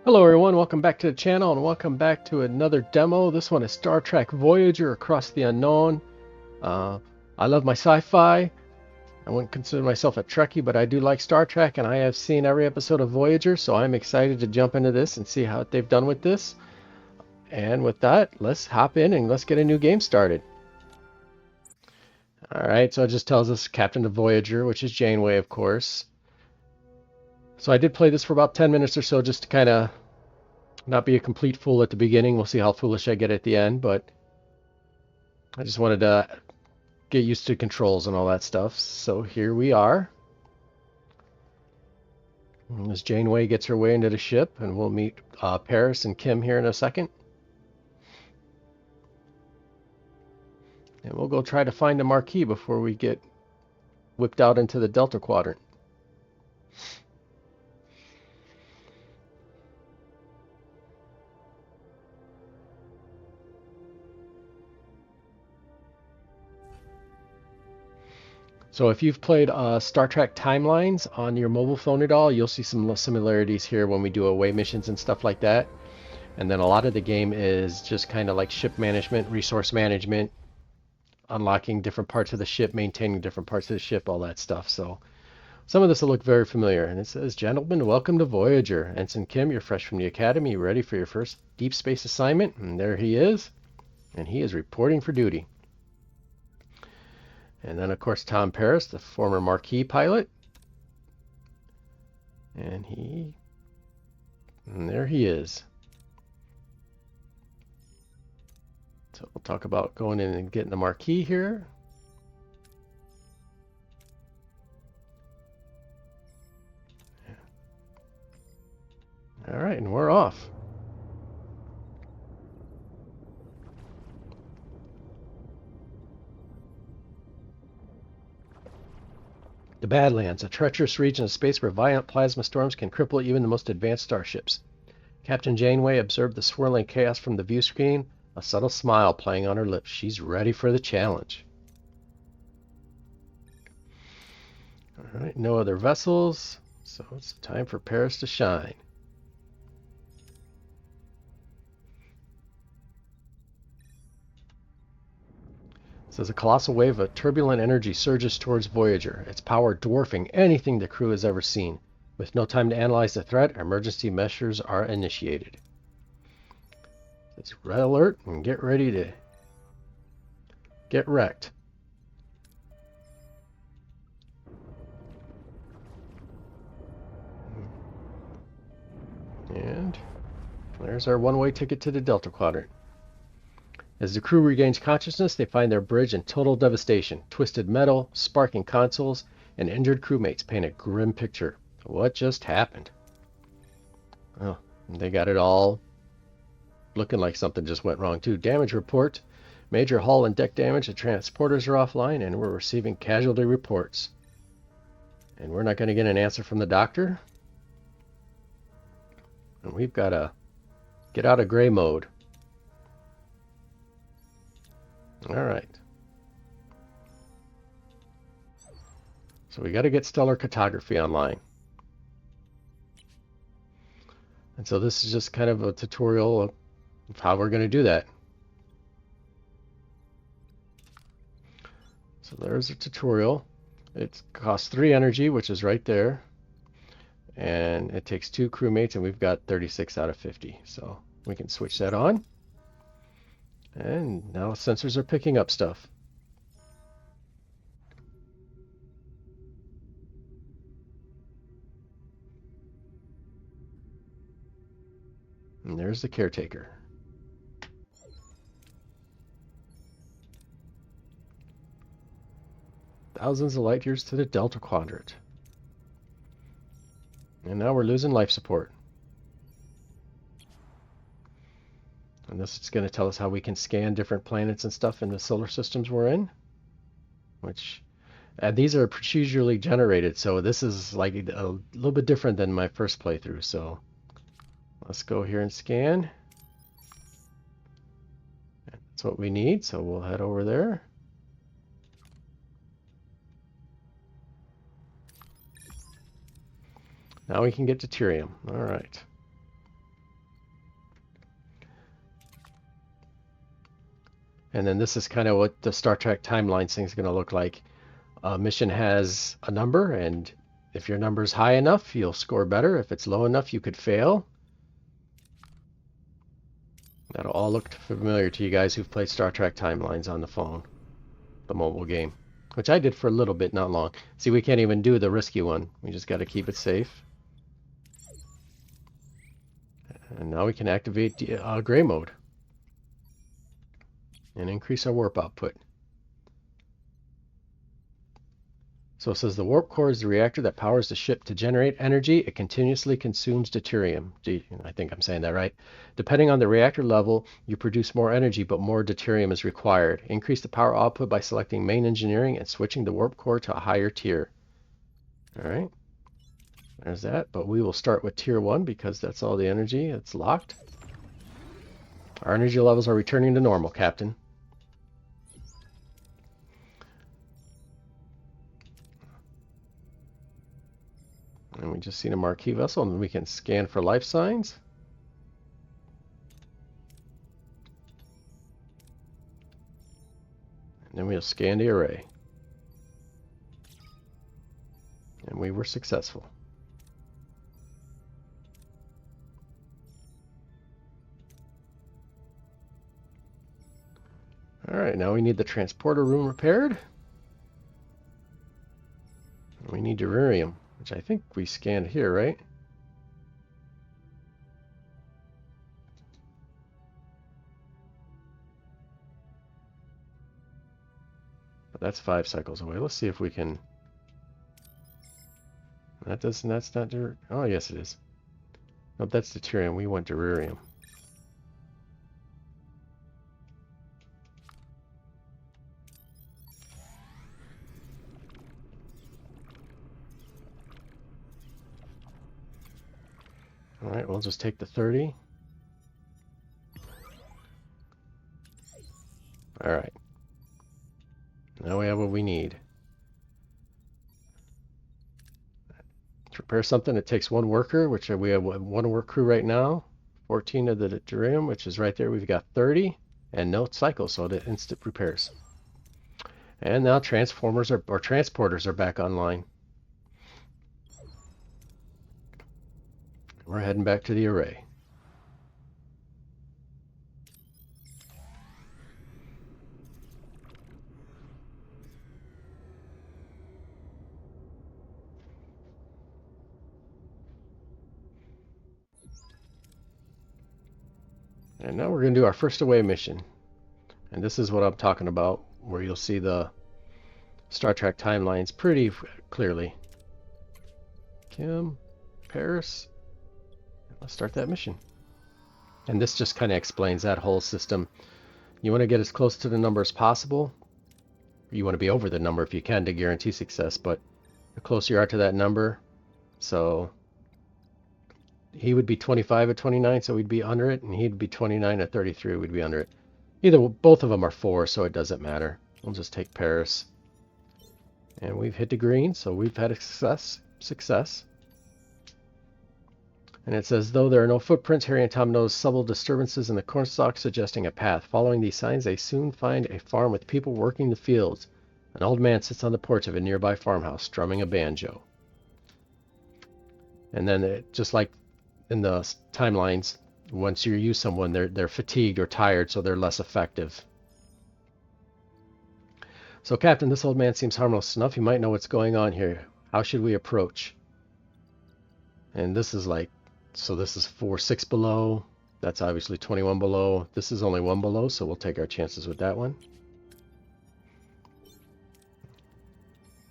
Hello everyone, welcome back to the channel and welcome back to another demo. This one is Star Trek Voyager Across the Unknown. I love my sci-fi. I wouldn't consider myself a Trekkie, but I do like Star Trek and I have seen every episode of Voyager, so I'm excited to jump into this and see how they've done with this. And with that, let's hop in and let's get a new game started. Alright, so it just tells us Captain of Voyager, which is Janeway, of course. So I did play this for about 10 minutes or so just to kind of not be a complete fool at the beginning. We'll see how foolish I get at the end, but I just wanted to get used to controls and all that stuff. So here we are. As Janeway gets her way into the ship, and we'll meet Paris and Kim here in a second. And we'll go try to find a marquee before we get whipped out into the Delta Quadrant. So if you've played Star Trek Timelines on your mobile phone at all, you'll see some similarities here when we do away missions and stuff like that. And then a lot of the game is just kind of like ship management, resource management, unlocking different parts of the ship, maintaining different parts of the ship, all that stuff. So some of this will look very familiar. And it says, "Gentlemen, welcome to Voyager. Ensign Kim, you're fresh from the academy. You ready for your first deep space assignment?" And there he is. And he is reporting for duty. And then, of course, Tom Paris, the former Marquis pilot. And there he is. So we'll talk about going in and getting the Marquis here. All right, and we're off. The Badlands, a treacherous region of space where violent plasma storms can cripple even the most advanced starships. Captain Janeway observed the swirling chaos from the view screen, a subtle smile playing on her lips. She's ready for the challenge. All right, no other vessels, so it's time for Paris to shine. Says a colossal wave of turbulent energy surges towards Voyager, its power dwarfing anything the crew has ever seen. With no time to analyze the threat, emergency measures are initiated. It's red alert and get ready to get wrecked. And there's our one-way ticket to the Delta Quadrant. As the crew regains consciousness, they find their bridge in total devastation. Twisted metal, sparking consoles, and injured crewmates paint a grim picture. What just happened? Oh, they got it all looking like something just went wrong too. Damage report. Major hull and deck damage. The transporters are offline, and we're receiving casualty reports. And we're not going to get an answer from the doctor. And we've got to get out of gray mode. All right. So we got to get stellar cartography online. And so this is just kind of a tutorial of how we're going to do that. So there's a tutorial. It costs 3 energy, which is right there. And it takes 2 crewmates, and we've got 36 out of 50. So we can switch that on. And now sensors are picking up stuff. And there's the caretaker. Thousands of light years to the Delta Quadrant. And now we're losing life support. And this is going to tell us how we can scan different planets and stuff in the solar systems we're in. Which, these are procedurally generated, so this is like a little bit different than my first playthrough. So let's go here and scan. That's what we need, so we'll head over there. Now we can get deuterium. All right. And then this is kind of what the Star Trek Timelines thing is going to look like. A mission has a number, and if your number is high enough, you'll score better. If it's low enough, you could fail. That'll all look familiar to you guys who've played Star Trek Timelines on the phone, the mobile game, which I did for a little bit, not long. See, we can't even do the risky one. We just got to keep it safe. And now we can activate the gray mode and increase our warp output. So it says the warp core is the reactor that powers the ship. To generate energy, it continuously consumes deuterium. I think I'm saying that right. Depending on the reactor level, you produce more energy, but more deuterium is required. Increase the power output by selecting main engineering and switching the warp core to a higher tier. All right, there's that. But we will start with tier 1 because that's all the energy. It's locked. Our energy levels are returning to normal, Captain. And we just seen a marquee vessel, and we can scan for life signs. And then we'll scan the array. And we were successful. Alright, now we need the transporter room repaired. We need deuterium, which I think we scanned here, right? But that's 5 cycles away. Let's see if we can... that's not deuterium. Oh, yes it is. Nope, that's deuterium. We want deuterium. Alright, we'll just take the 30. Alright. Now we have what we need. To repair something, it takes 1 worker, which we have 1 work crew right now. 14 of the deuterium, which is right there. We've got 30 and no cycle, so the instant repairs. And now transformers or transporters are back online. We're heading back to the array. And now we're going to do our first away mission. And this is what I'm talking about, where you'll see the Star Trek timelines pretty clearly. Kim, Paris. Let's start that mission. And this just kind of explains that whole system. You want to get as close to the number as possible. You want to be over the number if you can to guarantee success, but the closer you are to that number, so he would be 25 at 29, so we'd be under it, and he'd be 29 at 33, we'd be under it. Both of them are 4, so it doesn't matter. We'll just take Paris. And we've hit the green, so we've had a success. And it says, though there are no footprints, Harry and Tom notice subtle disturbances in the cornstalk suggesting a path. Following these signs, they soon find a farm with people working the fields. An old man sits on the porch of a nearby farmhouse, strumming a banjo. And then, just like in the timelines, once you use someone, they're fatigued or tired, so they're less effective. So, Captain, this old man seems harmless enough. You might know what's going on here. How should we approach? And this is like, so this is 6 below. That's obviously 21 below. This is only 1 below, so we'll take our chances with that one.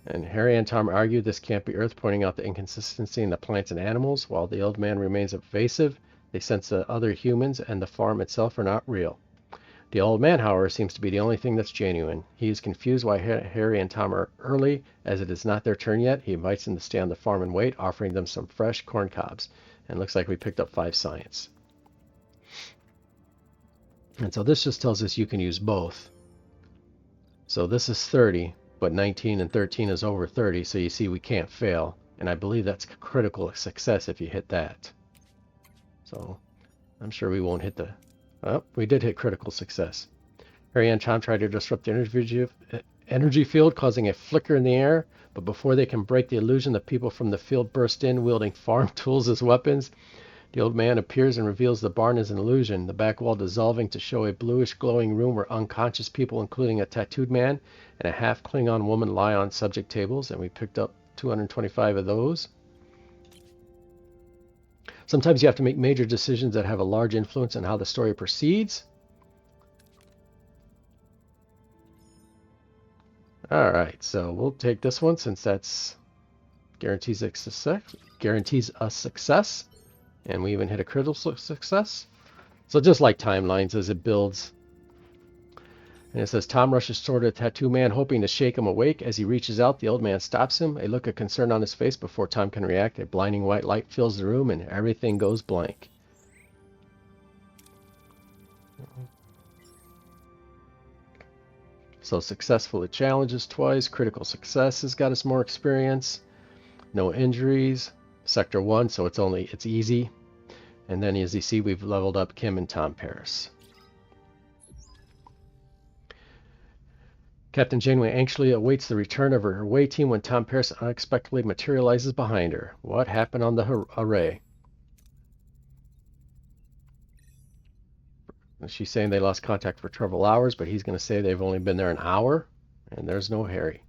And Harry and Tom argue this can't be Earth, pointing out the inconsistency in the plants and animals. While the old man remains evasive, they sense that other humans and the farm itself are not real. The old man, however, seems to be the only thing that's genuine. He is confused why Harry and Tom are early, as it is not their turn yet. He invites them to stay on the farm and wait, offering them some fresh corn cobs. And it looks like we picked up 5 science. And so this just tells us you can use both. So this is 30, but 19 and 13 is over 30, so you see we can't fail. And I believe that's critical success if you hit that. So I'm sure we won't hit the... Oh, we did hit critical success. Harry and Tom try to disrupt the energy field, causing a flicker in the air. But before they can break the illusion, the people from the field burst in, wielding farm tools as weapons. The old man appears and reveals the barn is an illusion, the back wall dissolving to show a bluish glowing room where unconscious people, including a tattooed man and a half Klingon woman, lie on subject tables, and we picked up 225 of those. Sometimes you have to make major decisions that have a large influence on how the story proceeds. Alright, so we'll take this one since that's guarantees us success. And we even hit a critical success. So just like timelines as it builds. And it says, Tom rushes toward a tattoo man, hoping to shake him awake. As he reaches out, the old man stops him, a look of concern on his face. Before Tom can react, a blinding white light fills the room and everything goes blank. So successfully challenges twice. Critical success has got us more experience. No injuries. Sector 1, so it's easy. And then as you see, we've leveled up Kim and Tom Paris. Captain Janeway anxiously awaits the return of her away team when Tom Paris unexpectedly materializes behind her. What happened on the array? She's saying they lost contact for several hours, but he's going to say they've only been there an hour, and there's no Harry.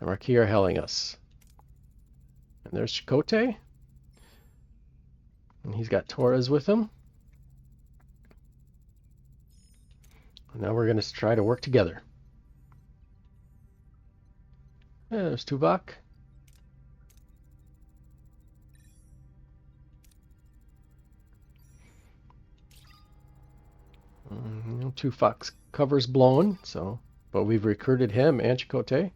The Marquis are hailing us. And there's Chakotay. And he's got Torres with him. And now we're going to try to work together. Yeah, there's Tuvok. Tuvok's cover's blown, but we've recruited him and Chakotay.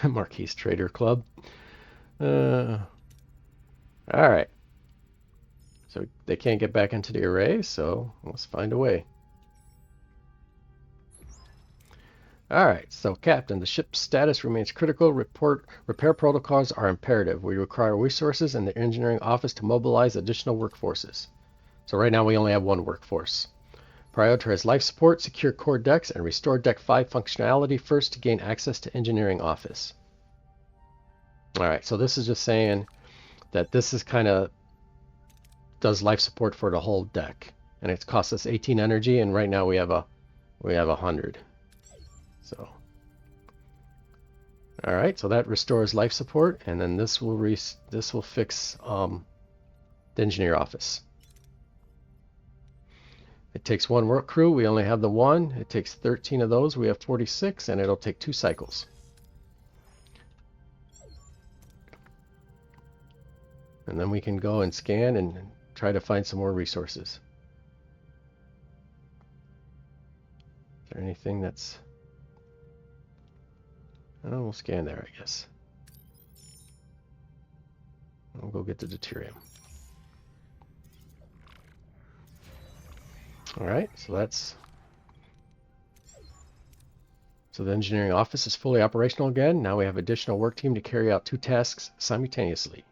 Marquis Trader Club. Alright. So they can't get back into the array, so let's find a way. Alright, so Captain, the ship's status remains critical. Repair protocols are imperative. We require resources in the engineering office to mobilize additional workforces. So right now we only have one workforce. Prioritize life support, secure core decks, and restore Deck 5 functionality first to gain access to engineering office. Alright, so this is just saying that this is kind of does life support for the whole deck. And it's cost us 18 energy, and right now we have 100. So alright, so that restores life support, and then this will fix the engineer office. It takes one work crew. We only have the one. It takes 13 of those. We have 46, and it'll take 2 cycles. And then we can go and scan and try to find some more resources. Is there anything that's... Oh, we'll scan there, I guess. We'll go get the deuterium. Alright, so the engineering office is fully operational again. Now we have additional work team to carry out 2 tasks simultaneously.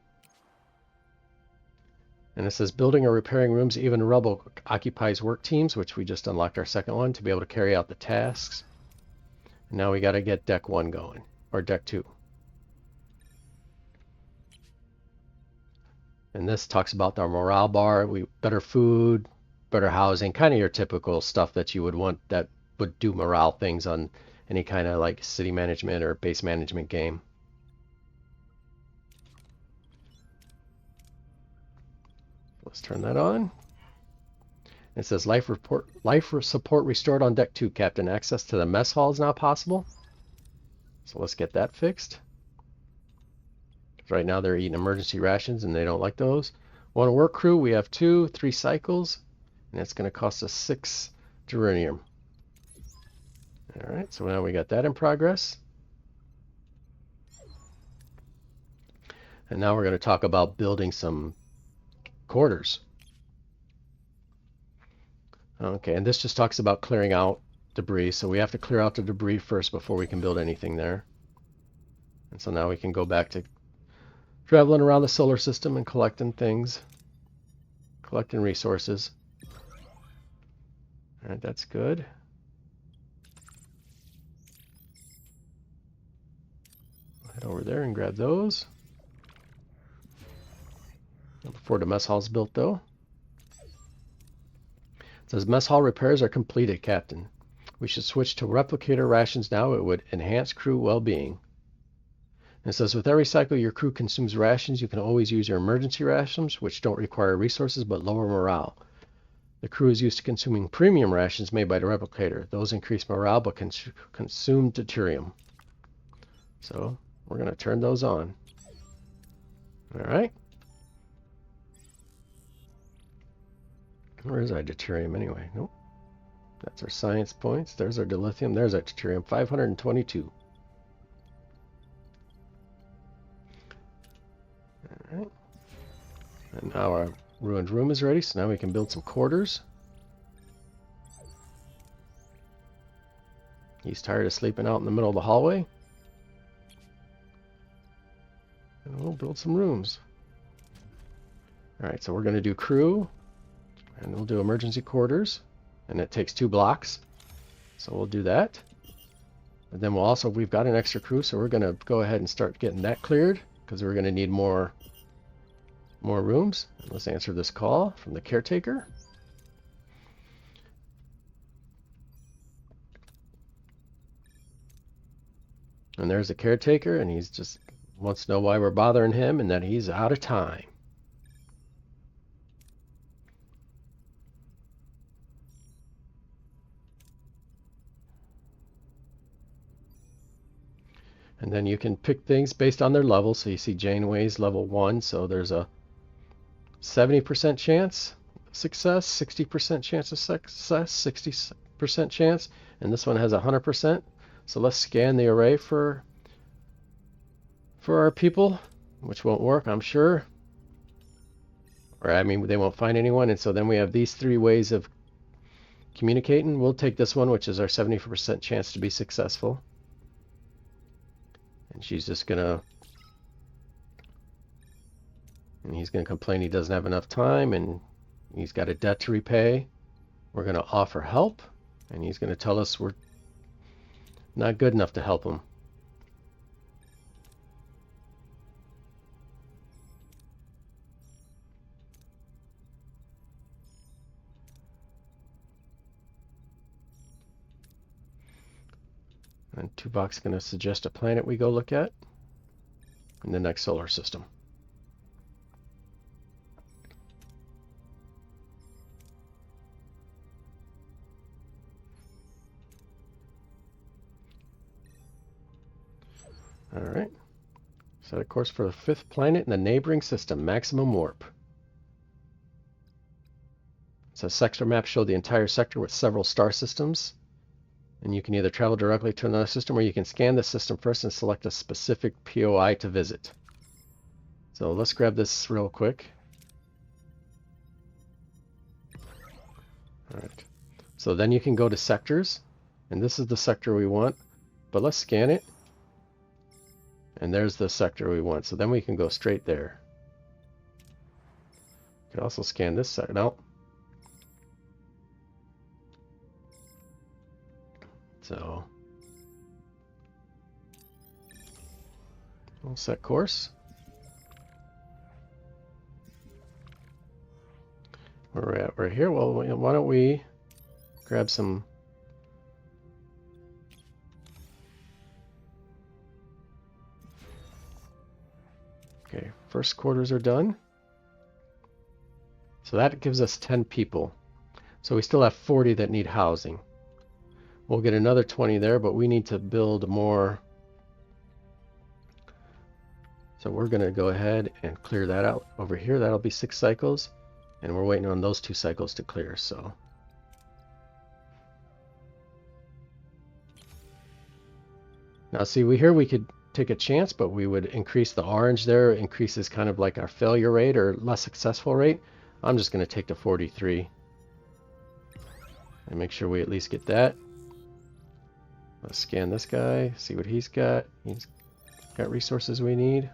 And it says building or repairing rooms, even rubble, occupies work teams, which we just unlocked our second one to be able to carry out the tasks. And now we got to get Deck 1 going, or Deck 2. And this talks about our morale bar, better food, better housing, kind of your typical stuff that you would want that would do morale things on any kind of like city management or base management game. Let's turn that on. It says life support restored on Deck 2, Captain. Access to the mess hall is now possible. So let's get that fixed. Right now they're eating emergency rations and they don't like those. One work crew, we have 2, 3 cycles, and it's going to cost us 6 geranium. Alright, so now we got that in progress. And now we're going to talk about building some quarters. Okay, and this just talks about clearing out debris, so we have to clear out the debris first before we can build anything there. And so now we can go back to traveling around the solar system and collecting things, collecting resources. All right, that's good. Head over there and grab those. Before the mess hall's built, though. It says mess hall repairs are completed, Captain. We should switch to replicator rations now. It would enhance crew well-being. And it says with every cycle your crew consumes rations, you can always use your emergency rations, which don't require resources but lower morale. The crew is used to consuming premium rations made by the replicator. Those increase morale but consume deuterium. So we're going to turn those on. All right. Where is our deuterium anyway? Nope. That's our science points. There's our dilithium. There's our deuterium. 522. All right. And now our ruined room is ready, so now we can build some quarters. He's tired of sleeping out in the middle of the hallway. And we'll build some rooms. Alright, so we're going to do crew, and we'll do emergency quarters, and it takes 2 blocks. So we'll do that. And then we've got an extra crew, so we're going to go ahead and start getting that cleared, because we're going to need more rooms. Let's answer this call from the caretaker. And there's the caretaker, and he's just wants to know why we're bothering him and that he's out of time. And then you can pick things based on their level. So you see Janeway's level 1, so there's a 70% chance success, 60% chance of success, 60% chance, and this one has 100%. So let's scan the array for our people, which won't work, I'm sure. Or I mean, they won't find anyone, and so then we have these 3 ways of communicating. We'll take this one, which is our 70% chance to be successful. And she's just gonna, and he's gonna complain he doesn't have enough time and he's got a debt to repay. We're gonna offer help, and he's gonna tell us we're not good enough to help him. And Tuvok's going to suggest a planet we go look at in the next solar system. All right. Set a course for the 5th planet in the neighboring system, maximum warp. So sector map showed the entire sector with several star systems. And you can either travel directly to another system, or you can scan the system first and select a specific POI to visit. So let's grab this real quick. All right. So then you can go to sectors, and this is the sector we want, but let's scan it. And there's the sector we want. So then we can go straight there. You can also scan this sector. No. So we'll set course. Where we're at, we're here. Well, why don't we grab some. Okay, first quarters are done. So that gives us 10 people. So we still have 40 that need housing. We'll get another 20 there, but we need to build more. So we're going to go ahead and clear that out over here. That'll be 6 cycles. And we're waiting on those 2 cycles to clear. So now see, here we could take a chance, but we would increase the orange there. It increases kind of like our failure rate or less successful rate. I'm just going to take the 43 and make sure we at least get that. Let's scan this guy, see what he's got. He's Got resources we need.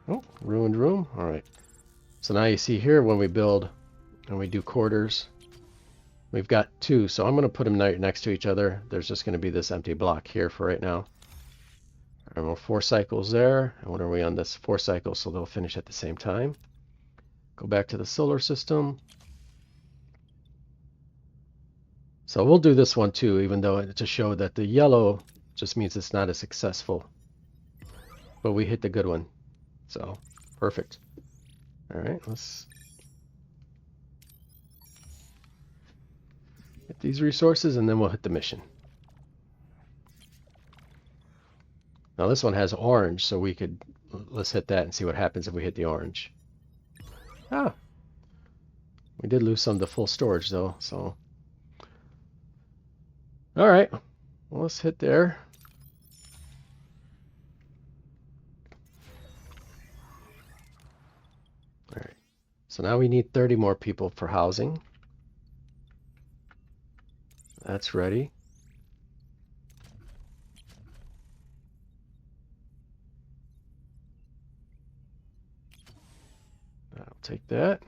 Oh, ruined room. All right. So now you see here when we build and we do quarters, we've got two. So I'm going to put them right next to each other. There's just going to be this empty block here for right now. And we're 4 cycles there. And what are we on this? 4 cycles, so they'll finish at the same time. Go back to the solar system. So we'll do this one too, even though to show that the yellow just means it's not as successful. But we hit the good one. So, perfect. All right, let's get these resources and then we'll hit the mission. Now this one has orange, so let's hit that and see what happens if we hit the orange. Ah, we did lose some of the full storage though, so. All right, well, let's hit there. All right, so now we need 30 more people for housing. That's ready. I'll take that.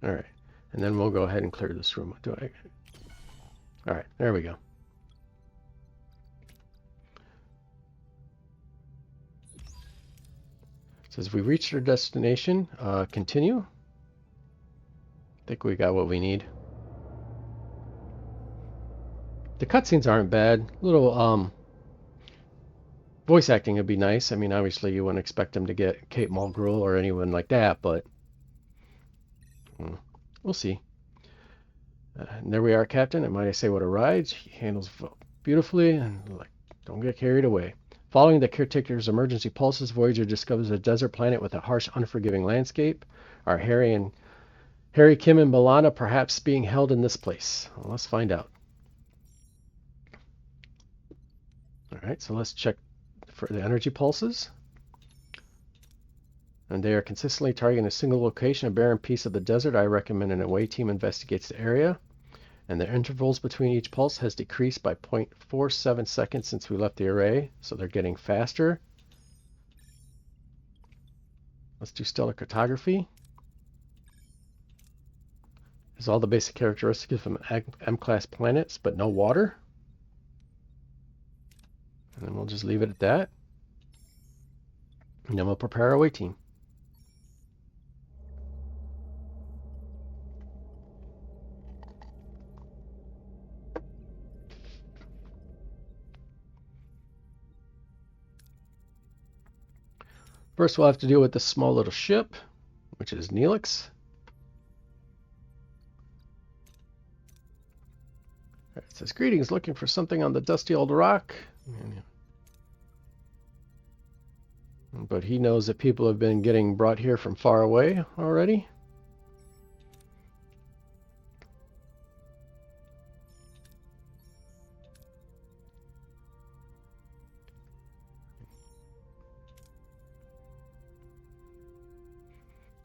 All right, and then we'll go ahead and clear this room. All right, there we go. It says we reached our destination. Continue. I think we got what we need. The cutscenes aren't bad. Little voice acting would be nice. I mean, obviously you wouldn't expect them to get Kate Mulgrew or anyone like that, but we'll see. And there we are, Captain. And might I say what a ride. She handles beautifully and don't get carried away. Following the caretaker's emergency pulses, Voyager discovers a desert planet with a harsh, unforgiving landscape. Are Harry, Kim, and B'Elanna perhaps being held in this place? Well, let's find out. All right, so let's check for the energy pulses. And they are consistently targeting a single location, a barren piece of the desert. I recommend an away team investigates the area. And the intervals between each pulse has decreased by 0.47 seconds since we left the array, so they're getting faster. Let's do stellar cartography. Has all the basic characteristics from M-class planets, but no water. And then we'll just leave it at that. And then we'll prepare our away team. First, we'll have to deal with this small little ship, which is Neelix. It says, greetings, looking for something on the dusty old rock. But he knows that people have been getting brought here from far away already.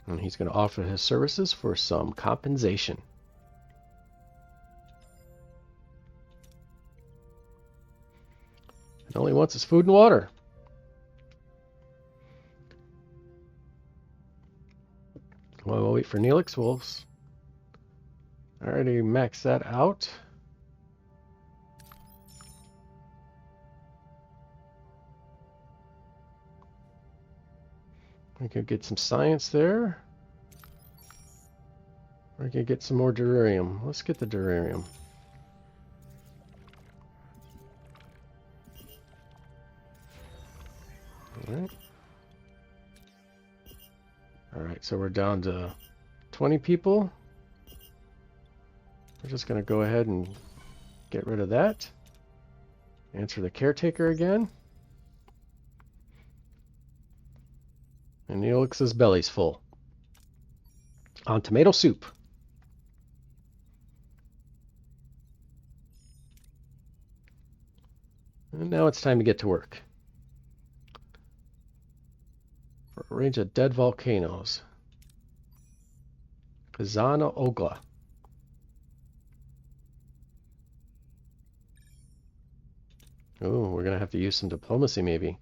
And he's going to offer his services for some compensation. And all he wants is food and water. Well, we'll wait for Neelix. We'll already max that out. We could get some science there. We could get some more durarium. Let's get the durarium. Alright. Alright, so we're down to 20 people. We're just going to go ahead and get rid of that. Answer the caretaker again. And Neelix's belly's full. On tomato soup. And now it's time to get to work. For a range of dead volcanoes. Kazana Ogla. Oh, we're going to have to use some diplomacy maybe.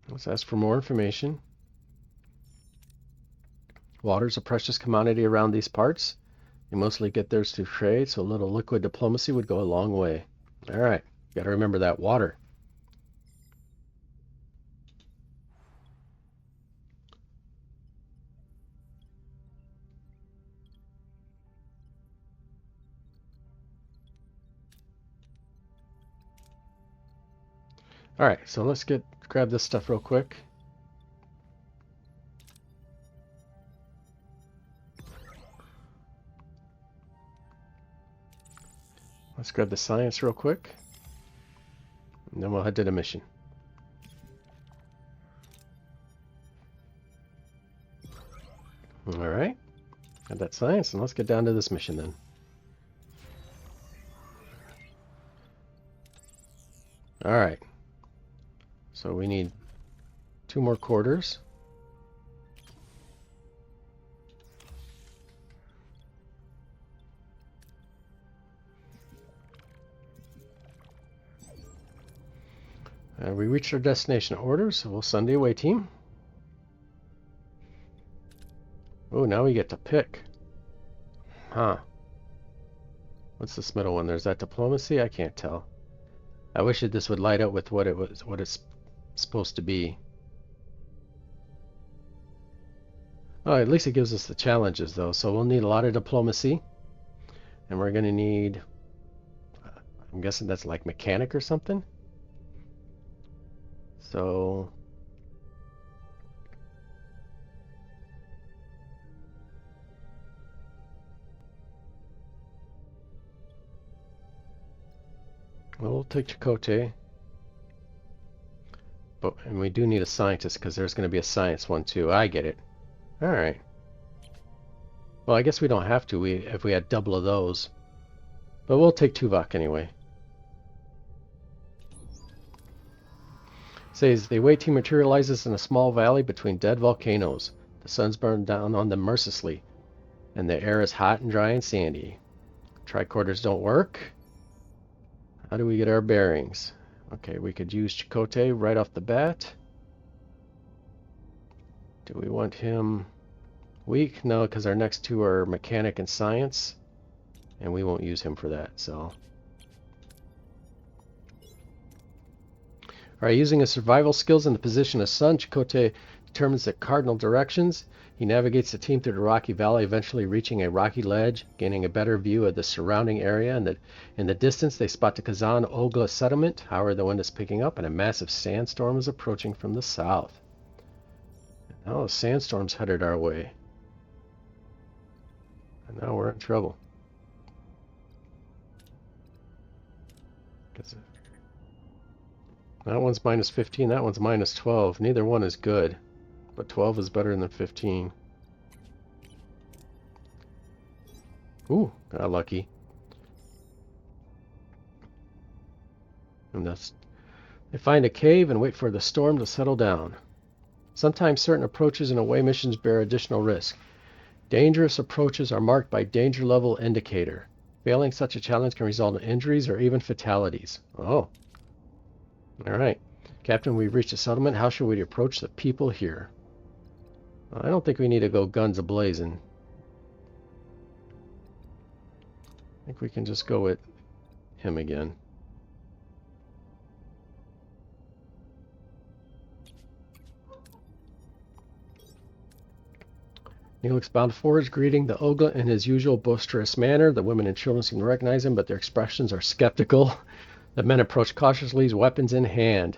Let's ask for more information. Water's a precious commodity around these parts. You mostly get theirs through trade, so a little liquid diplomacy would go a long way. All right, got to remember that water. All right, so let's grab this stuff real quick. Let's grab the science real quick. And then we'll head to the mission. All right, got that science, and let's get down to this mission then. All right, so we need 2 more quarters. We reached our destination order, so we'll send the away team. Oh, now we get to pick. Huh. What's this middle one? There's that diplomacy? I can't tell. I wish this would light up with what it's supposed to be. Oh, at least it gives us the challenges though. So we'll need a lot of diplomacy. And we're gonna need, I'm guessing that's like mechanic or something. So we'll take Chakotay. And we do need a scientist because there's going to be a science one too. I get it. All right. Well, I guess we don't have to if we had double of those. But we'll take Tuvok anyway. It says the away team materializes in a small valley between dead volcanoes. The sun's burned down on them mercilessly, and the air is hot and dry and sandy. Tricorders don't work. How do we get our bearings? Okay, we could use Chakotay right off the bat. Do we want him weak? No, because our next 2 are mechanic and science, and we won't use him for that, so. Alright, using his survival skills in the position of sun, Chakotay determines the cardinal directions. He navigates the team through the rocky valley, eventually reaching a rocky ledge, gaining a better view of the surrounding area. And in the distance, they spot the Kazan Ogla settlement. However, the wind is picking up, and a massive sandstorm is approaching from the south. And now a sandstorm's headed our way. And now we're in trouble. That one's minus 15, that one's minus 12. Neither one is good, but 12 is better than 15. Ooh, got lucky. And they find a cave and wait for the storm to settle down. Sometimes certain approaches and away missions bear additional risk. Dangerous approaches are marked by danger level indicator. Failing such a challenge can result in injuries or even fatalities. Oh. Alright. Captain, we've reached a settlement. How should we approach the people here? I don't think we need to go guns a-blazing. I think we can just go with him again. Neelix bound forwards, greeting the Ogla in his usual boisterous manner. The women and children seem to recognize him, but their expressions are skeptical. The men approach cautiously, weapons in hand.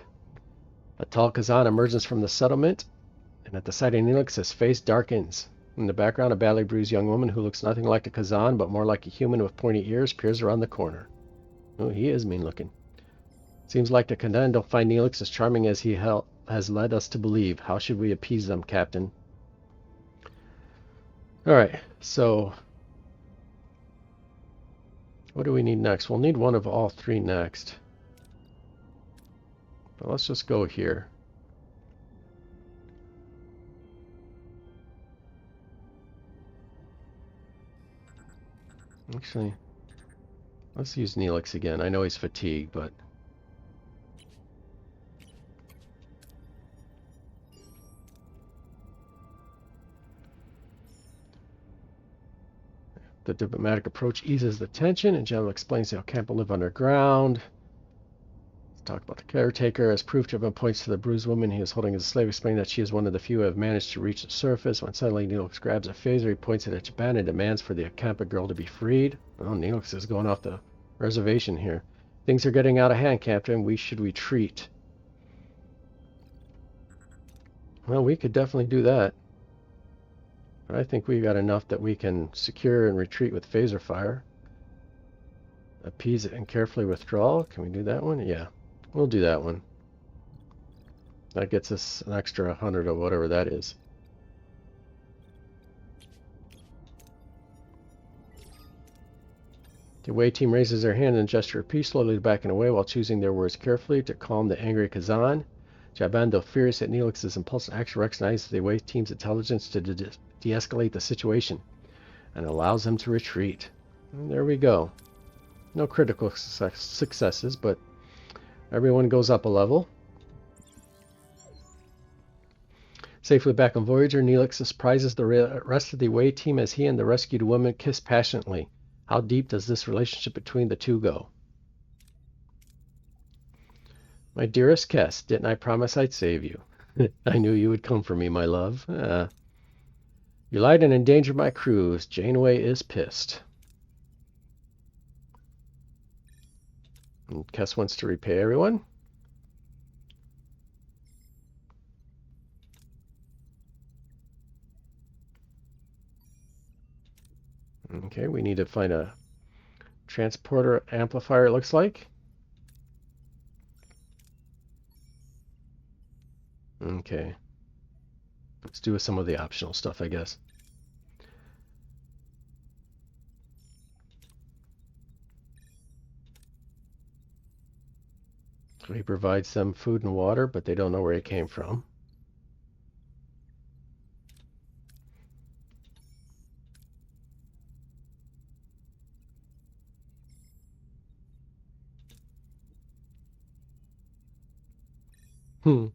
A tall Kazan emerges from the settlement, and at the sight of Neelix, his face darkens. In the background, a badly bruised young woman who looks nothing like a Kazan, but more like a human with pointy ears, peers around the corner. Oh, he is mean-looking. Seems like the Kazan don't find Neelix as charming as he held has led us to believe. How should we appease them, Captain? Alright, so what do we need next? We'll need one of all three next. But let's just go here. Actually, let's use Neelix again. I know he's fatigued, but... The diplomatic approach eases the tension, and General explains how camp will live underground. Let's talk about the caretaker. As proof, Jabba points to the bruised woman he is holding as a slave, explaining that she is one of the few who have managed to reach the surface. When suddenly Neelix grabs a phaser, he points it at Japan and demands for the Akampa girl to be freed. Oh, Neelix is going off the reservation here. Things are getting out of hand, Captain. We should retreat. Well, we could definitely do that. But I think we got enough that we can secure and retreat with phaser fire. Appease it and carefully withdraw. Can we do that one? Yeah, we'll do that one. That gets us an extra 100 or whatever that is. The away team raises their hand and gesture of peace, slowly backing away while choosing their words carefully to calm the angry Kazan. Jaban, though furious at Neelix's impulsive action, recognizes the away team's intelligence to de-escalate the situation and allows them to retreat. And there we go. No critical successes, but everyone goes up a level. Safely back on Voyager, Neelix surprises the rest of the away team as he and the rescued woman kiss passionately. How deep does this relationship between the two go? My dearest Kess, didn't I promise I'd save you? I knew you would come for me, my love. You lied and endangered my crews. Janeway is pissed. And Kess wants to repay everyone. Okay, we need to find a transporter amplifier, it looks like. Okay. Let's do some of the optional stuff, I guess. So he provides them food and water, but they don't know where it came from. And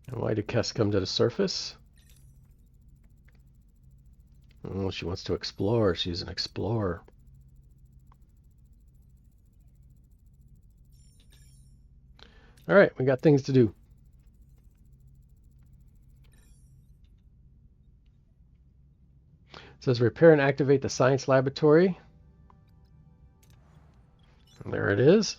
why did Kess come to the surface? Oh, she wants to explore. She's an explorer. All right, we got things to do. It says repair and activate the science laboratory. And there it is.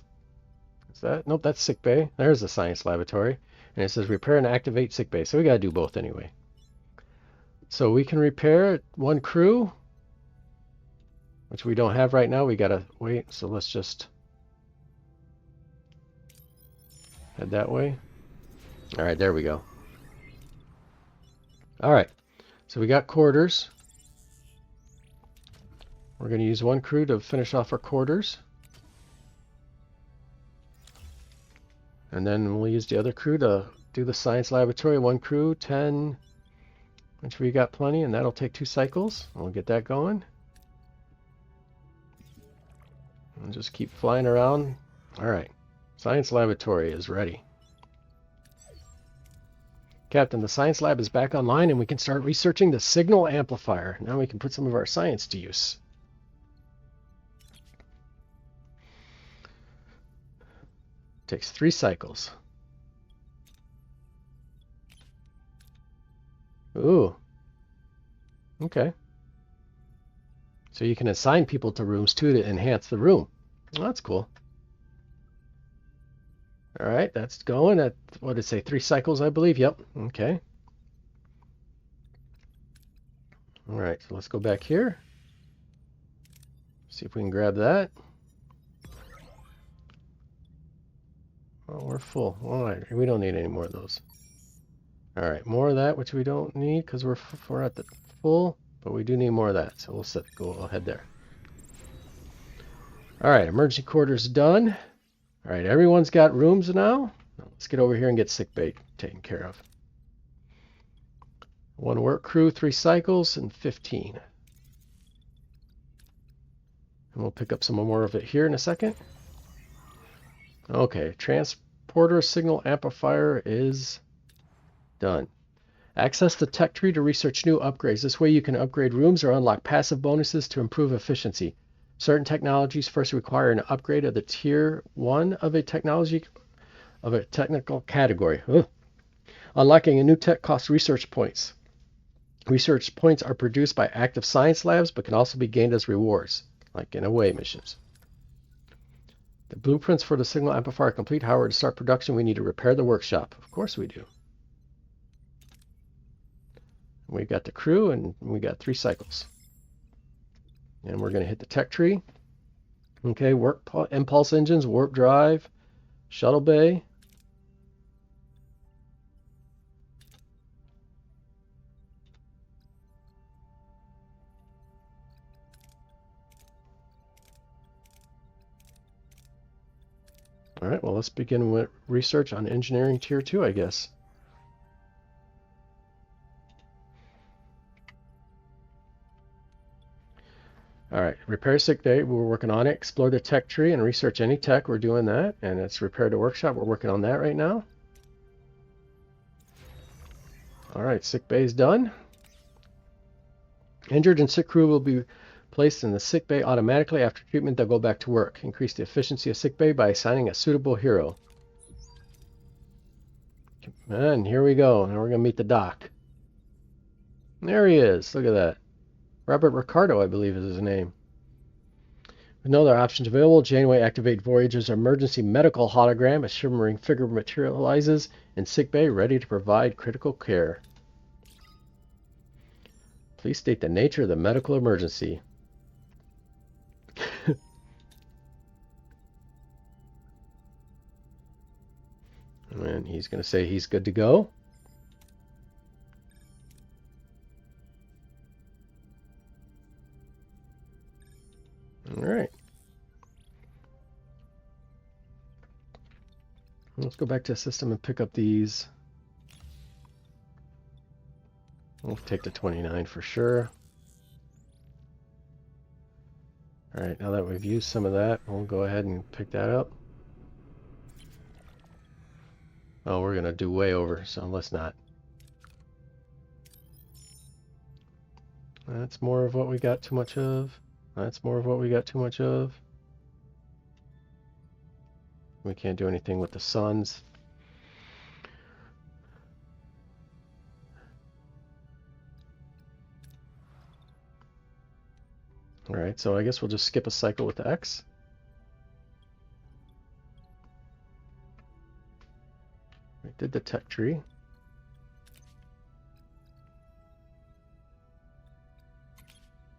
Is that? Nope, that's sick bay. There's the science laboratory. And it says repair and activate sick bay. So we got to do both anyway. So we can repair one crew, which we don't have right now. We got to wait. So let's just head that way. All right, there we go. All right, so we got quarters. We're going to use one crew to finish off our quarters. And then we'll use the other crew to do the science laboratory. One crew, 10, which we got plenty, and that'll take 2 cycles. We'll get that going. And just keep flying around. All right, science laboratory is ready. Captain, the science lab is back online and we can start researching the signal amplifier. Now we can put some of our science to use. Takes 3 cycles. Ooh. Okay. So you can assign people to rooms too to enhance the room. Well, that's cool. All right, that's going at, what did it say, 3 cycles, I believe? Yep. Okay. All right, so let's go back here. See if we can grab that. Oh, we're full. All right, we don't need any more of those. All right, more of that, which we don't need because we're at the full, but we do need more of that, so go ahead there. All right, emergency quarters done. All right, everyone's got rooms now. Let's get over here and get sick bay taken care of. 1 work crew, 3 cycles, and 15. And we'll pick up some more of it here in a second. Okay, transporter signal amplifier is done. Access the tech tree to research new upgrades. This way you can upgrade rooms or unlock passive bonuses to improve efficiency. Certain technologies first require an upgrade of the tier 1 of a technical category. Ugh. Unlocking a new tech costs research points. Research points are produced by active science labs but can also be gained as rewards, like in away missions. The blueprints for the signal amplifier are complete. However, to start production, we need to repair the workshop. Of course we do. We got the crew and we got 3 cycles. And we're going to hit the tech tree. Okay, impulse engines, warp drive, shuttle bay. All right, well, let's begin with research on engineering tier 2, I guess. All right, repair sick bay, we're working on it. Explore the tech tree and research any tech, we're doing that. And it's repair the workshop, we're working on that right now. All right, sick bay is done. Injured and sick crew will be placed in the sick bay automatically. After treatment, they'll go back to work. Increase the efficiency of sick bay by assigning a suitable hero. And here we go. Now we're going to meet the doc. There he is. Look at that. Robert Ricardo, I believe, is his name. With no other options available, Janeway activate Voyager's emergency medical hologram. A shimmering figure materializes in sickbay, ready to provide critical care. Please state the nature of the medical emergency. And he's going to say he's good to go. All right. Let's go back to the system and pick up these. We'll take the 29 for sure. All right, now that we've used some of that, we'll go ahead and pick that up. Oh, we're going to do way over, so let's not. That's more of what we got too much of. That's more of what we got too much of. We can't do anything with the suns. All right, so I guess we'll just skip a cycle with the X. We did the tech tree. We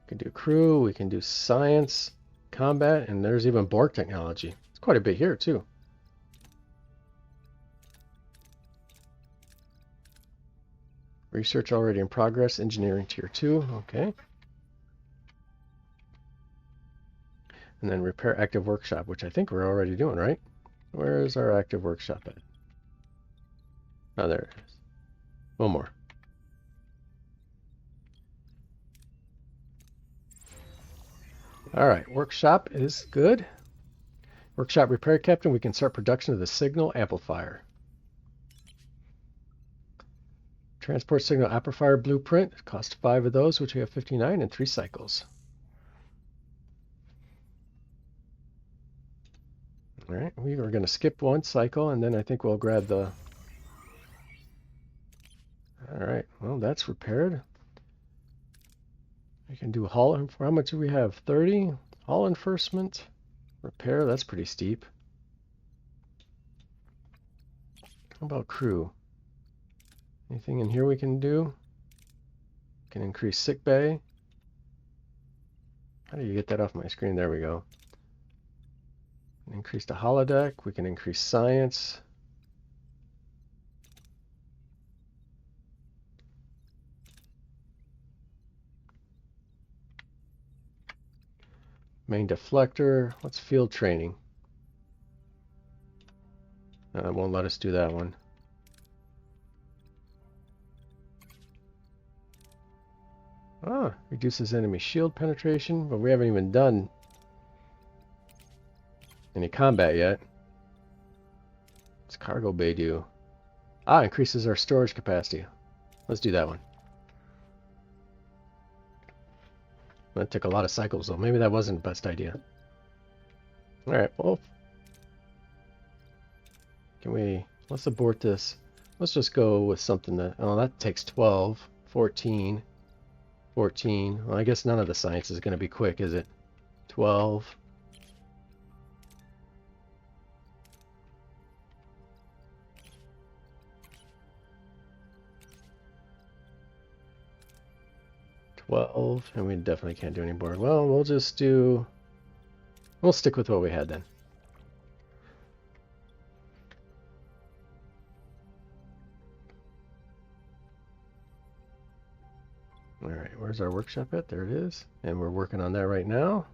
can do crew, we can do science, combat, and there's even Borg technology. It's quite a bit here, too. Research already in progress, engineering tier 2, okay. And then repair active workshop, which I think we're already doing, right? Where's our active workshop at? Oh, there it is. One more. All right, workshop is good. Workshop repair captain, we can start production of the signal amplifier. Transport signal amplifier blueprint, cost 5 of those, which we have 59 and 3 cycles. All right, we are going to skip 1 cycle, and then I think we'll grab the... All right, well, that's repaired. We can do hull. How much do we have? 30? Hull enforcement. Repair, that's pretty steep. How about crew? Anything in here we can do? Can increase sick bay. How do you get that off my screen? There we go. Increase the holodeck. We can increase science. Main deflector. What's field training? It won't let us do that one. Ah, reduces enemy shield penetration, but we haven't even done any combat yet. What's cargo bay do? Ah, increases our storage capacity. Let's do that one. That took a lot of cycles though. Maybe that wasn't the best idea. Alright, well, let's abort this. Let's just go with something that, oh, that takes 12, 14, 14. Well, I guess none of the science is going to be quick, is it? 12. And we definitely can't do any more. Well, we'll stick with what we had then. Alright, where's our workshop at? There it is. And we're working on that right now.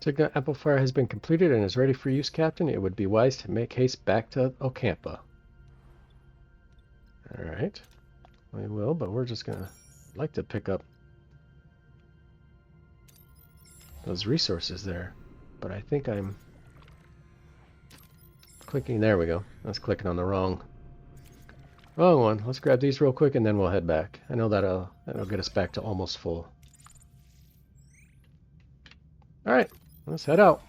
Signal amplifier has been completed and is ready for use, Captain. It would be wise to make haste back to Ocampa. Alright. We will, but we're just gonna like to pick up those resources there. But I think I'm clicking, there we go. I was clicking on the wrong one. Let's grab these real quick and then we'll head back. I know that'll get us back to almost full. Alright. Let's head out.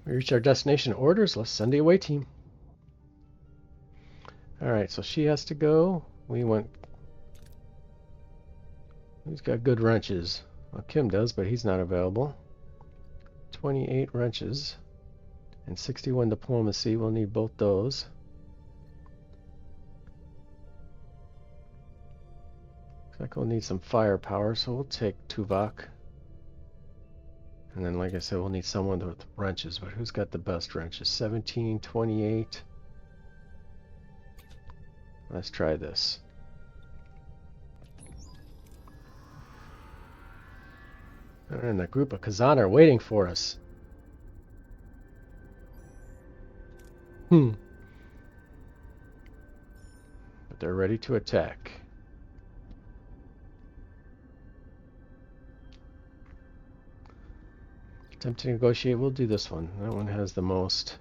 We reached our destination. Orders. Let's send the away team. Alright, so she has to go. We went... Who's got good wrenches? Well, Kim does, but he's not available. 28 wrenches. And 61 diplomacy. We'll need both those. Looks like we'll need some firepower, so we'll take Tuvok. And then, like I said, we'll need someone with wrenches, but who's got the best wrenches? 17, 28. Let's try this. And a group of Kazan are waiting for us. But they're ready to attack. Attempt to negotiate. We'll do this one. That one has the most.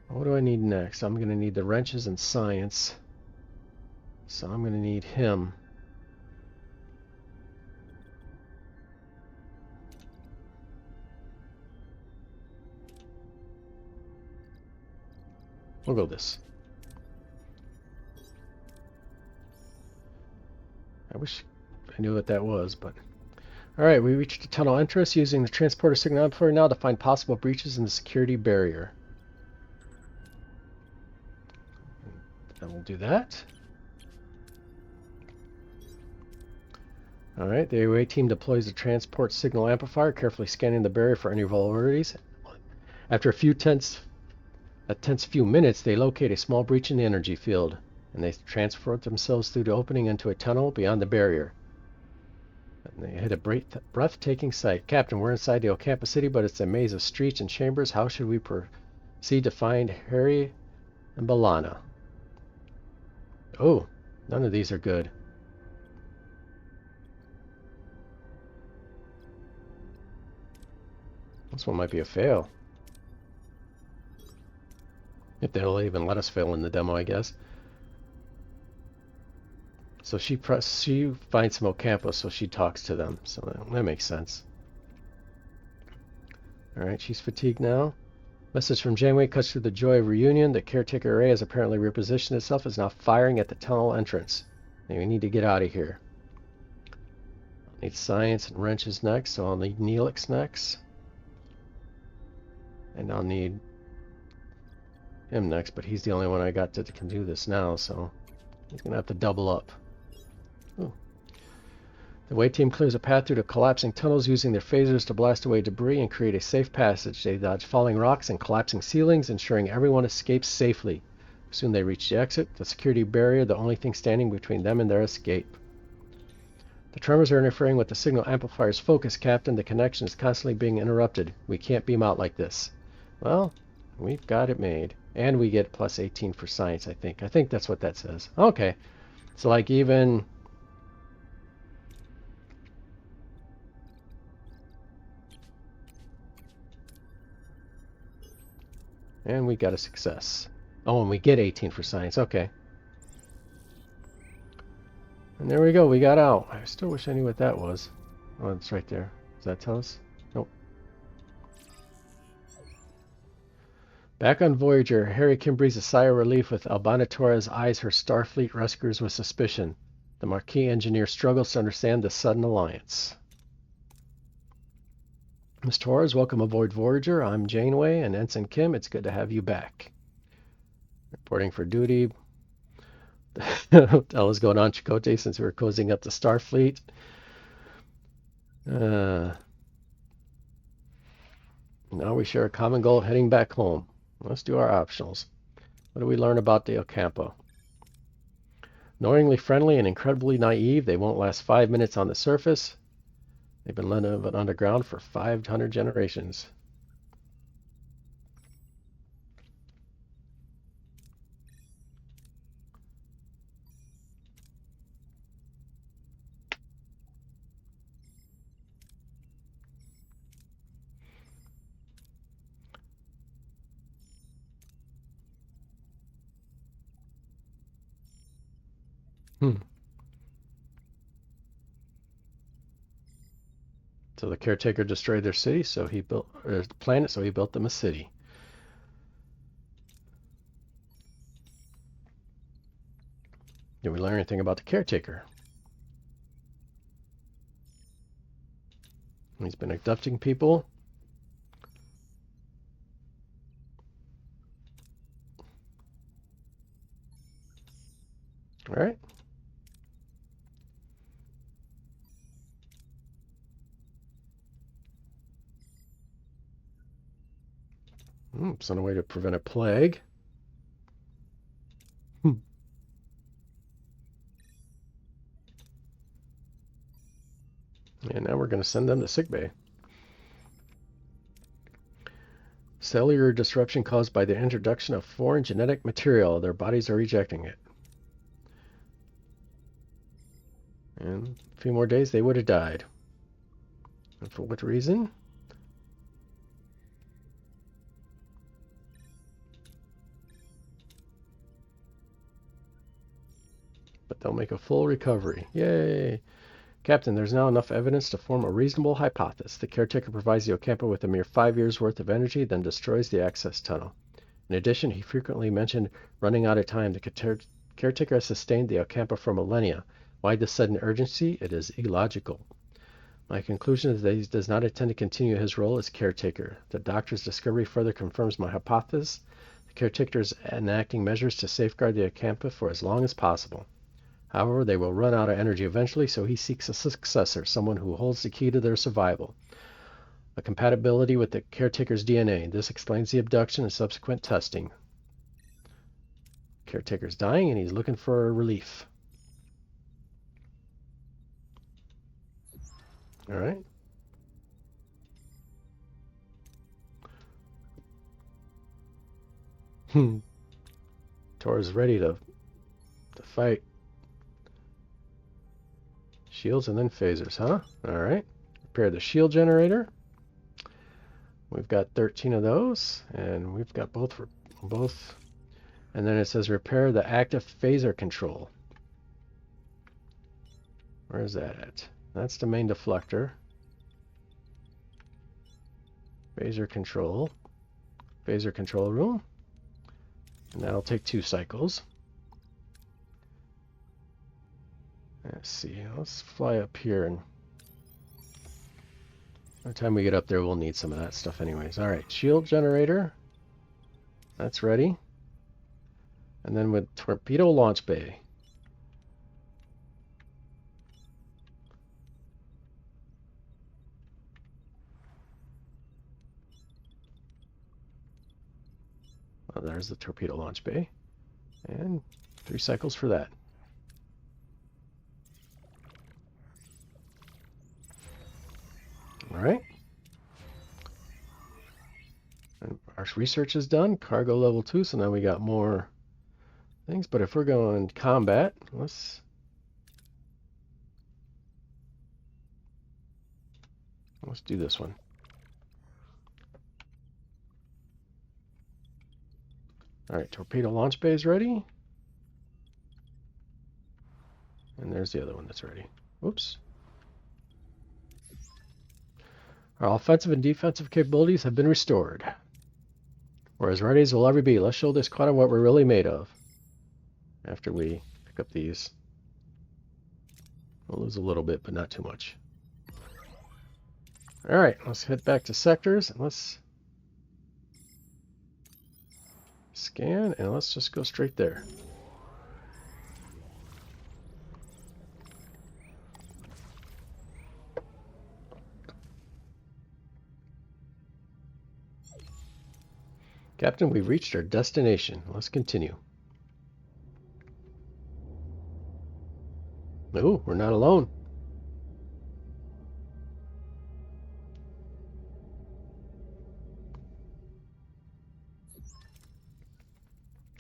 What do I need next? I'm going to need the wrenches and science. So I'm going to need him. We'll go this. I wish I knew what that was, but... Alright, we reached the tunnel entrance using the transporter signal amplifier now to find possible breaches in the security barrier. And we'll do that. Alright, the away team deploys the transport signal amplifier, carefully scanning the barrier for any vulnerabilities. After a tense few minutes, they locate a small breach in the energy field, and they transport themselves through the opening into a tunnel beyond the barrier. And they hit a breathtaking sight. Captain, we're inside the Ocampa City, but it's a maze of streets and chambers. How should we proceed to find Harry and Balana? Oh, none of these are good. This one might be a fail. If they'll even let us fail in the demo, I guess. So she finds some Ocampa, so she talks to them. So that makes sense. Alright, she's fatigued now. Message from Janeway cuts through the joy of reunion. The caretaker array has apparently repositioned itself, is now firing at the tunnel entrance. We need to get out of here. I'll need science and wrenches next, so I'll need Neelix next. And I'll need him next, but he's the only one I got that can do this now, so he's going to have to double up. Ooh. The away team clears a path through the collapsing tunnels using their phasers to blast away debris and create a safe passage. They dodge falling rocks and collapsing ceilings, ensuring everyone escapes safely. Soon they reach the exit, the security barrier, the only thing standing between them and their escape. The tremors are interfering with the signal amplifier's focus, Captain. The connection is constantly being interrupted. We can't beam out like this. Well, we've got it made. And we get plus 18 for science, I think. I think that's what that says. Okay. So like even... And we got a success. Oh, and we get 18 for science. Okay. And there we go. We got out. I still wish I knew what that was. Oh, it's right there. Does that tell us? Nope. Back on Voyager, Harry Kim breathes a sigh of relief with Albana Torres eyes her Starfleet rescuers with suspicion. The Marquis engineer struggles to understand the sudden alliance. Miss Torres, welcome aboard Voyager. I'm Janeway and Ensign Kim. It's good to have you back. Reporting for duty. What the hell is going on, Chakotay, since we were closing up the Starfleet? Now we share a common goal of heading back home. Let's do our optionals. What do we learn about the Ocampo? Knowingly friendly and incredibly naive, they won't last 5 minutes on the surface. They've been living underground for 500 generations. So the caretaker destroyed their city, so he built the planet, so he built them a city. Did we learn anything about the caretaker? He's been abducting people. All right. It's on a way to prevent a plague. And now we're going to send them to sickbay. Cellular disruption caused by the introduction of foreign genetic material. Their bodies are rejecting it. And a few more days, they would have died. And for what reason? But they'll make a full recovery. Yay! Captain, there's now enough evidence to form a reasonable hypothesis. The caretaker provides the Ocampo with a mere 5 years' worth of energy, then destroys the access tunnel. In addition, he frequently mentioned running out of time. The caretaker has sustained the Ocampo for millennia. Why this sudden urgency? It is illogical. My conclusion is that he does not intend to continue his role as caretaker. The doctor's discovery further confirms my hypothesis. The caretaker is enacting measures to safeguard the Ocampo for as long as possible. However, they will run out of energy eventually, so he seeks a successor, someone who holds the key to their survival. A compatibility with the caretaker's DNA. This explains the abduction and subsequent testing. Caretaker's dying, and he's looking for relief. All right. Tor's ready to fight. Shields and then phasers, huh? All right. Repair the shield generator. We've got 13 of those, and we've got both for both. And then it says repair the active phaser control. Where is that at? That's the main deflector. Phaser control. Phaser control room. And that'll take 2 cycles. Let's see. Let's fly up here, and by the time we get up there, we'll need some of that stuff anyways. All right, shield generator. That's ready. And then with torpedo launch bay. Well, there's the torpedo launch bay. And 3 cycles for that. All right. And our research is done. Cargo level 2, so now we got more things. But if we're going combat, let's do this one. All right, torpedo launch bay is ready. And there's the other one that's ready. Oops. Our offensive and defensive capabilities have been restored. We're as ready as we'll ever be. Let's show this quantum what we're really made of. After we pick up these. We'll lose a little bit, but not too much. Alright, let's head back to sectors, and let's scan, and let's just go straight there. Captain, we've reached our destination. Let's continue. No, we're not alone.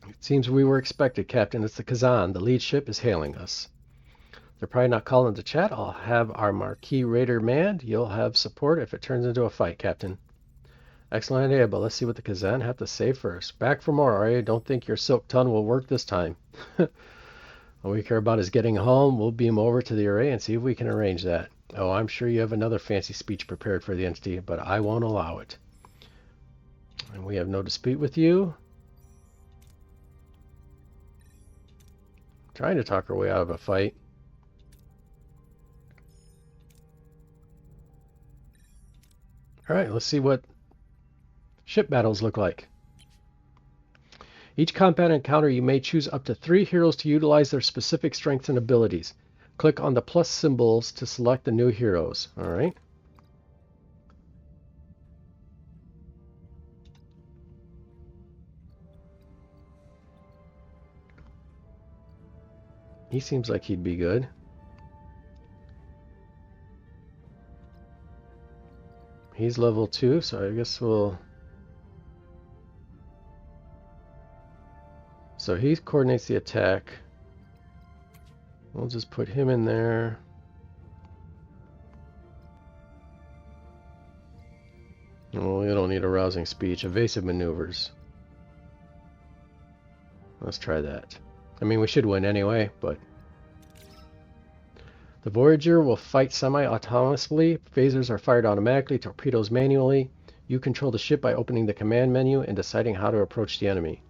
It seems we were expected, Captain. It's the Kazan. The lead ship is hailing us. They're probably not calling to chat. I'll have our marquee raider manned. You'll have support if it turns into a fight, Captain. Excellent idea, but let's see what the Kazan have to say first. Back for more, are you? Don't think your silk tongue will work this time. All we care about is getting home. We'll beam over to the array and see if we can arrange that. Oh, I'm sure you have another fancy speech prepared for the entity, but I won't allow it. And we have no dispute with you. Trying to talk our way out of a fight. All right, let's see what ship battles look like. Each combat encounter, you may choose up to 3 heroes to utilize their specific strengths and abilities. Click on the plus symbols to select the new heroes. All right. He seems like he'd be good. He's level 2, so I guess we'll... So he coordinates the attack. We'll just put him in there. Oh, we don't need a rousing speech. Evasive maneuvers. Let's try that. I mean, we should win anyway, but... The Voyager will fight semi-autonomously. Phasers are fired automatically, torpedoes manually. You control the ship by opening the command menu and deciding how to approach the enemy.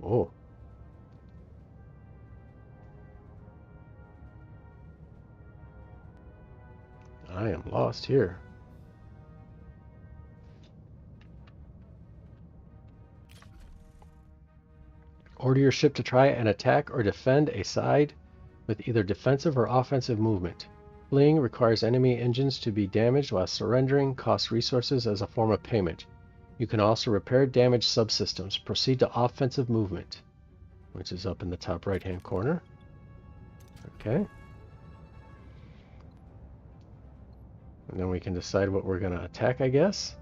Oh. I am lost here. Order your ship to try and attack or defend a side with either defensive or offensive movement. Fleeing requires enemy engines to be damaged, while surrendering costs resources as a form of payment. You can also repair damaged subsystems. Proceed to offensive movement, which is up in the top right-hand corner. Okay. And then we can decide what we're going to attack, I guess.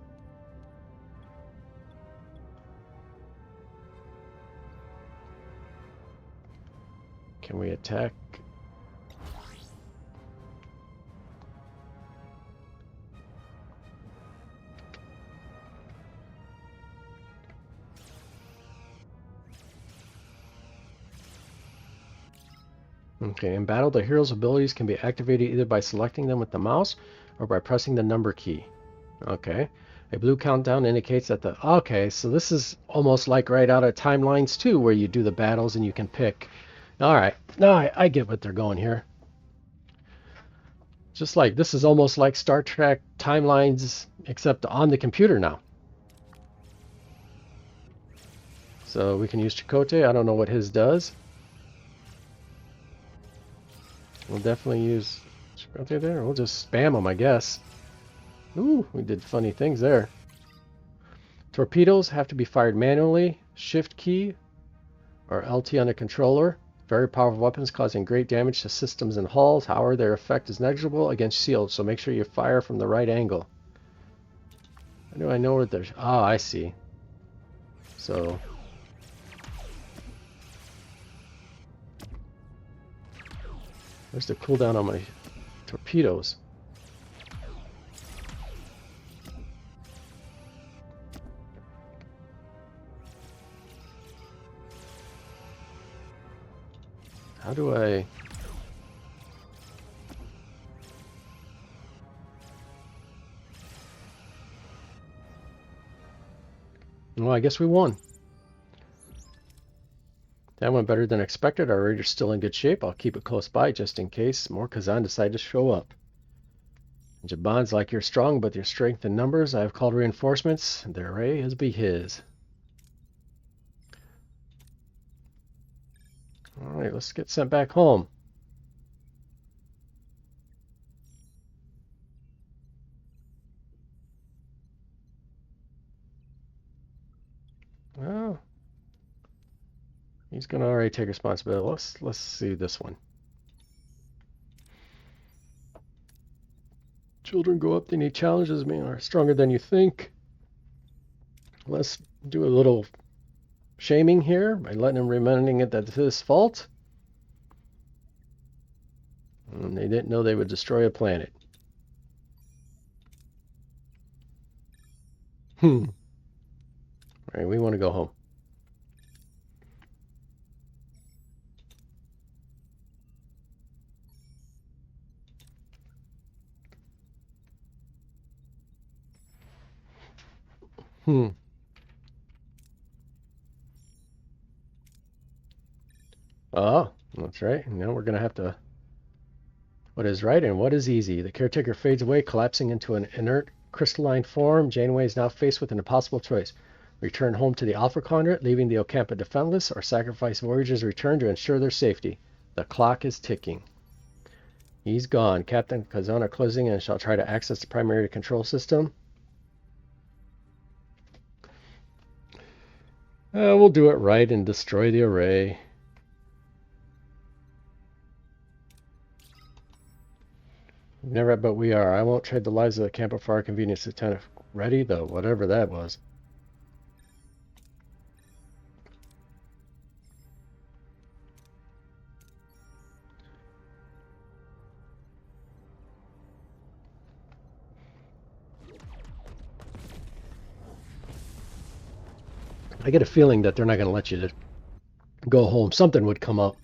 Can we attack? Okay, in battle, the hero's abilities can be activated either by selecting them with the mouse or by pressing the number key. Okay. A blue countdown indicates that the... Okay, so this is almost like right out of Timelines 2, where you do the battles and you can pick. Alright, now I get what they're going here. Just like, this is almost like Star Trek Timelines, except on the computer now. So we can use Chakotay. I don't know what his does. We'll definitely use Chakotay there. We'll just spam him, I guess. Ooh, we did funny things there. Torpedoes have to be fired manually. Shift key or LT on the controller. Very powerful weapons causing great damage to systems and hulls. However, their effect is negligible against shields, so make sure you fire from the right angle. How do I know where there's... Oh, I see. So... Where's the cooldown on my torpedoes? How do I... Well, I guess we won. That went better than expected. Our raider's still in good shape. I'll keep it close by just in case more Kazan decide to show up. Jaban's like you're strong, but your strength in numbers. I have called reinforcements. The array is be his. Alright, let's get sent back home. Well, he's gonna already take responsibility. Let's see this one. Children grow up, they need challenges, man, are stronger than you think. Let's do a little shaming here by letting him reminding it that it's his fault. And they didn't know they would destroy a planet. Alright, we want to go home. Oh, that's right. Now we're gonna have to... What is right and what is easy? The caretaker fades away, collapsing into an inert crystalline form. Janeway is now faced with an impossible choice. Return home to the Alpha Conduit, leaving the Ocampa defenseless, or sacrifice Voyager's return to ensure their safety. The clock is ticking. He's gone. Captain Kazan are closing and shall try to access the primary control system. We'll do it right and destroy the array. Never, but we are. I won't trade the lives of the camper for our convenience. Lieutenant, ready though, whatever that was. I get a feeling that they're not going to let you go home. Something would come up.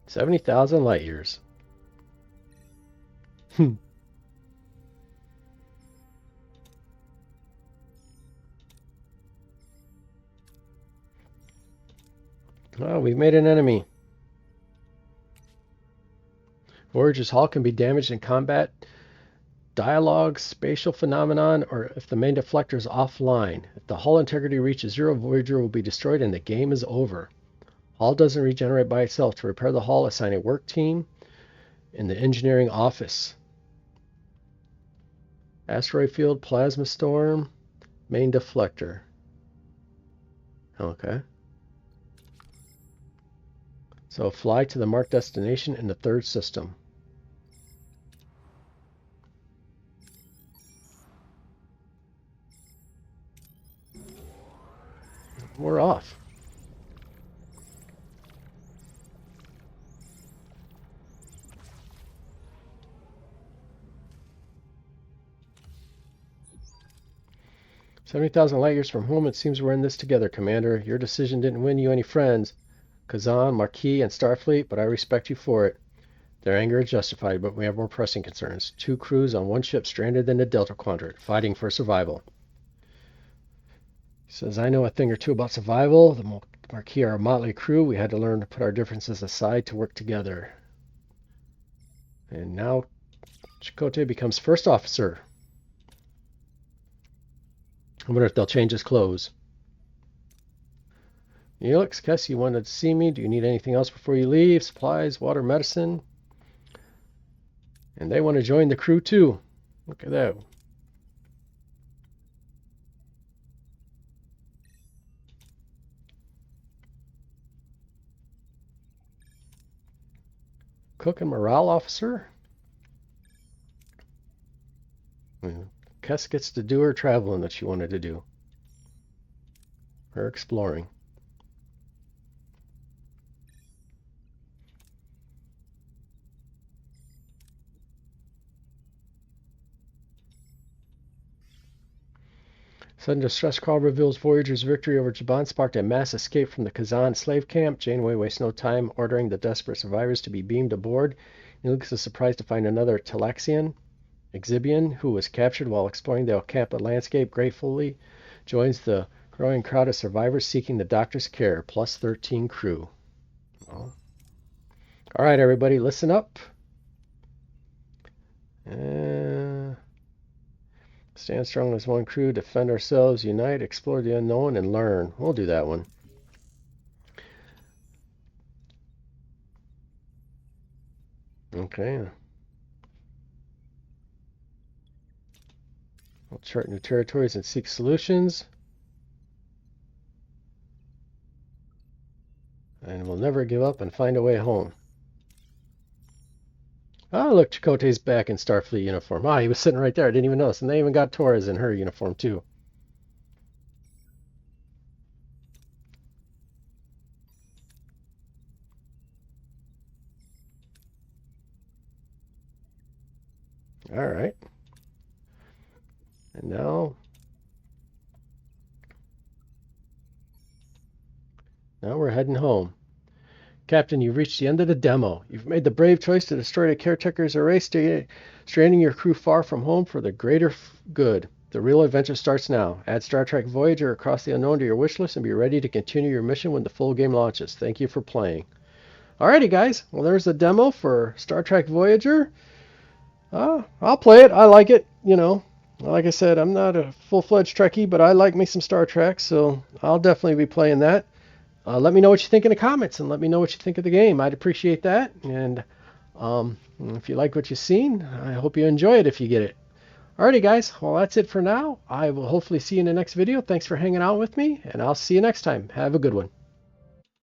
70,000 light years. Oh, we've made an enemy. Voyager's hull can be damaged in combat, dialogue, spatial phenomenon, or if the main deflector is offline. If the hull integrity reaches 0, Voyager will be destroyed and the game is over. Hull doesn't regenerate by itself. To repair the hull, assign a work team in the engineering office. Asteroid field, plasma storm, main deflector. Okay. So fly to the marked destination in the third system. We're off. "70,000 light years from home. It seems we're in this together, Commander. Your decision didn't win you any friends, Kazan, Marquis, and Starfleet, but I respect you for it. Their anger is justified, but we have more pressing concerns. 2 crews on one ship stranded in the Delta Quadrant, fighting for survival. He says, I know a thing or two about survival. The Marquis are a motley crew. We had to learn to put our differences aside to work together. And now Chakotay becomes first officer. I wonder if they'll change his clothes. Neelix, Kess, you wanted to see me. Do you need anything else before you leave? Supplies, water, medicine? And they want to join the crew too. Look at that. Cook and morale officer? Kess gets to do her traveling that she wanted to do. Her exploring. Sudden distress call reveals Voyager's victory over Jaban sparked a mass escape from the Kazan slave camp. Janeway wastes no time ordering the desperate survivors to be beamed aboard. Neelix is surprised to find another Talaxian, Exhibian, who was captured while exploring the Ocampa landscape. Gratefully joins the growing crowd of survivors seeking the doctor's care. Plus 13 crew. Well, all right, everybody, listen up. Stand strong as one crew, defend ourselves, unite, explore the unknown, and learn. We'll do that one. Okay. We'll chart new territories and seek solutions. And we'll never give up and find a way home. Ah, look, Chakotay's back in Starfleet uniform. Ah, he was sitting right there. I didn't even notice. And they even got Torres in her uniform, too. All right. And now we're heading home. Captain, you've reached the end of the demo. You've made the brave choice to destroy the Caretaker's array, stranding your crew far from home for the greater good. The real adventure starts now. Add Star Trek Voyager Across the Unknown to your wish list and be ready to continue your mission when the full game launches. Thank you for playing. Alrighty, guys. Well, there's a demo for Star Trek Voyager. I'll play it. I like it. You know, like I said, I'm not a full-fledged Trekkie, but I like me some Star Trek, so I'll definitely be playing that. Let me know what you think in the comments, and let me know what you think of the game. I'd appreciate that. And if you like what you've seen, I hope you enjoy it if you get it. Alrighty, guys. Well, that's it for now. I will hopefully see you in the next video. Thanks for hanging out with me, and I'll see you next time. Have a good one.